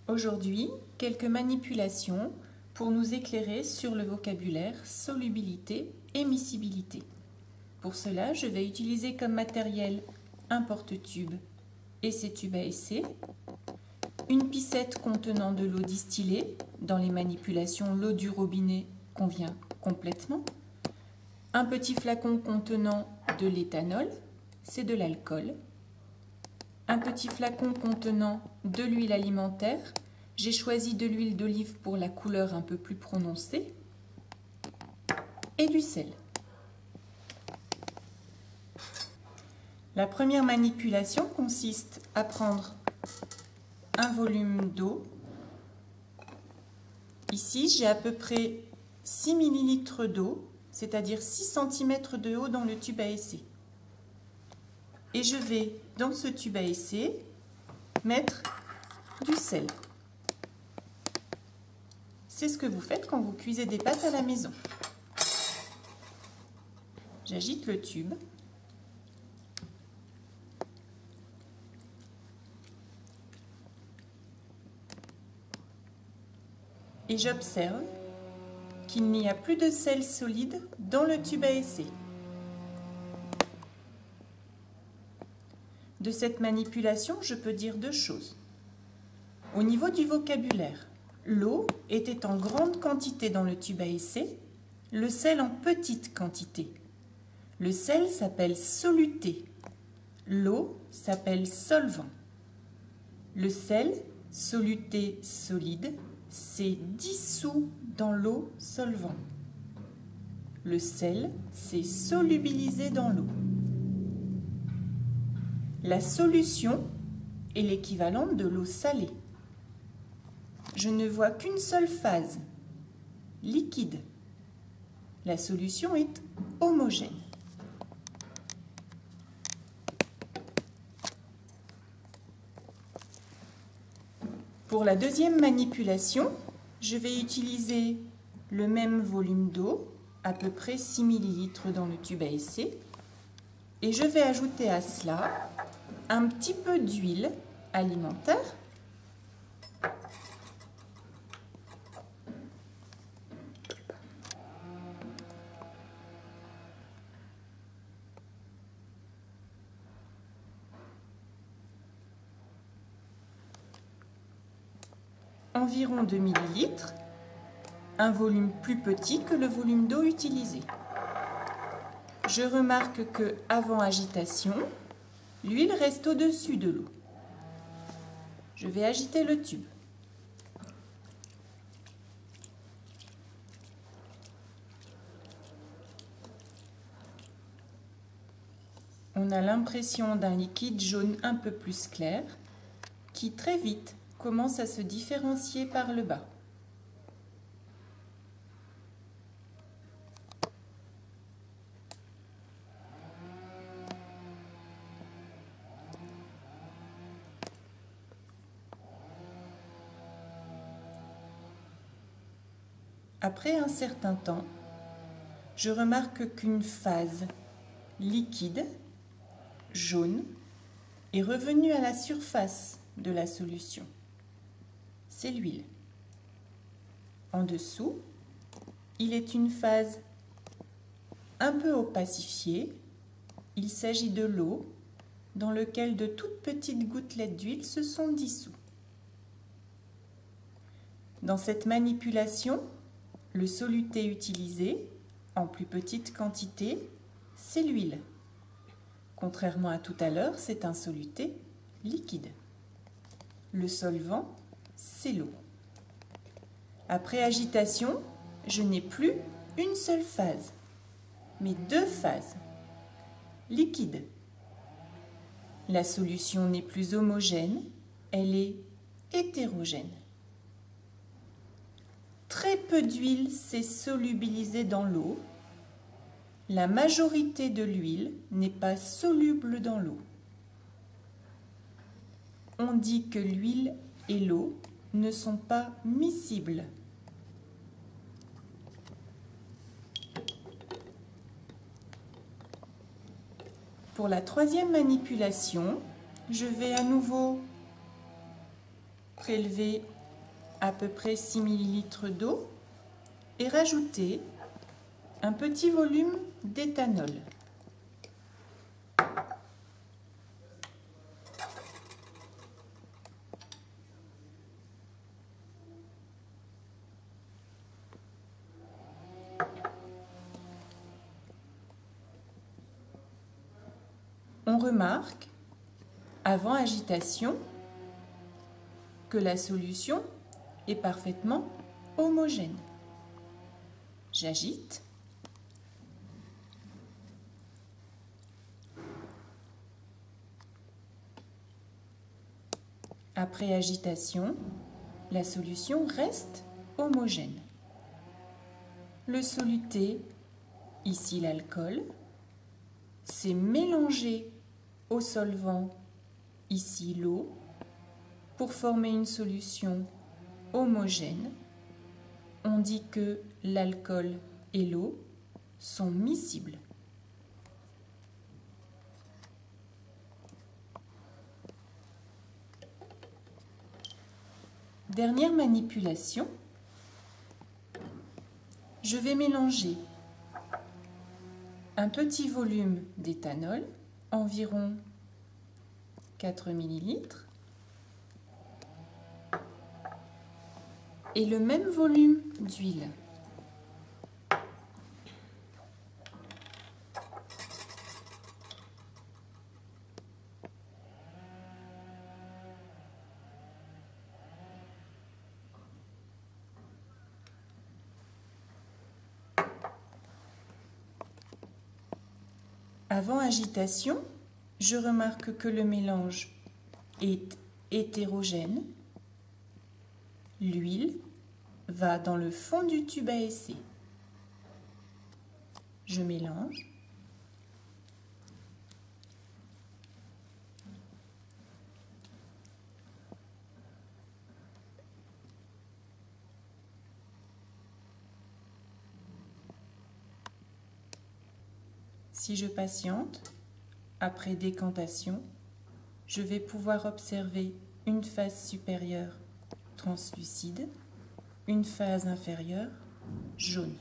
Aujourd'hui, quelques manipulations pour nous éclairer sur le vocabulaire solubilité et miscibilité. Pour cela, je vais utiliser comme matériel un porte-tube et ses tubes à essai, une piscette contenant de l'eau distillée, dans les manipulations l'eau du robinet convient complètement, un petit flacon contenant de l'éthanol, c'est de l'alcool, un petit flacon contenant de l'huile alimentaire, j'ai choisi de l'huile d'olive pour la couleur un peu plus prononcée, et du sel. La première manipulation consiste à prendre un volume d'eau. Ici, j'ai à peu près 6 ml d'eau, c'est-à-dire 6 cm de eau dans le tube à essai. Et je vais, dans ce tube à essai, mettre du sel. C'est ce que vous faites quand vous cuisez des pâtes à la maison. J'agite le tube. Et j'observe qu'il n'y a plus de sel solide dans le tube à essai. De cette manipulation, je peux dire deux choses. Au niveau du vocabulaire, l'eau était en grande quantité dans le tube à essai, le sel en petite quantité. Le sel s'appelle soluté, l'eau s'appelle solvant. Le sel, soluté solide, c'est dissous dans l'eau solvant. Le sel, c'est solubilisé dans l'eau. La solution est l'équivalent de l'eau salée. Je ne vois qu'une seule phase, liquide. La solution est homogène. Pour la deuxième manipulation, je vais utiliser le même volume d'eau, à peu près 6 ml dans le tube à essai, et je vais ajouter à cela un petit peu d'huile alimentaire, environ 2 ml, un volume plus petit que le volume d'eau utilisé. Je remarque que avant agitation, l'huile reste au-dessus de l'eau. Je vais agiter le tube. On a l'impression d'un liquide jaune un peu plus clair qui très vite commence à se différencier par le bas. Après un certain temps, je remarque qu'une phase liquide, jaune, est revenue à la surface de la solution. C'est l'huile. En dessous, il est une phase un peu opacifiée. Il s'agit de l'eau dans laquelle de toutes petites gouttelettes d'huile se sont dissous. Dans cette manipulation, le soluté utilisé, en plus petite quantité, c'est l'huile. Contrairement à tout à l'heure, c'est un soluté liquide. Le solvant, c'est l'eau. Après agitation, je n'ai plus une seule phase, mais deux phases. Liquide. La solution n'est plus homogène, elle est hétérogène. Très peu d'huile s'est solubilisée dans l'eau. La majorité de l'huile n'est pas soluble dans l'eau. On dit que l'huile et l'eau ne sont pas miscibles. Pour la troisième manipulation, je vais à nouveau prélever à peu près 6 ml d'eau et rajouter un petit volume d'éthanol. On remarque, avant agitation, que la solution est parfaitement homogène. J'agite. Après agitation, la solution reste homogène. Le soluté, ici l'alcool, s'est mélangé au solvant, ici l'eau, pour former une solution homogène. On dit que l'alcool et l'eau sont miscibles. Dernière manipulation, je vais mélanger un petit volume d'éthanol, environ 4 ml, et le même volume d'huile. Avant agitation, je remarque que le mélange est hétérogène. L'huile va dans le fond du tube à essai. Je mélange. Si je patiente, après décantation, je vais pouvoir observer une phase supérieure translucide, une phase inférieure jaune.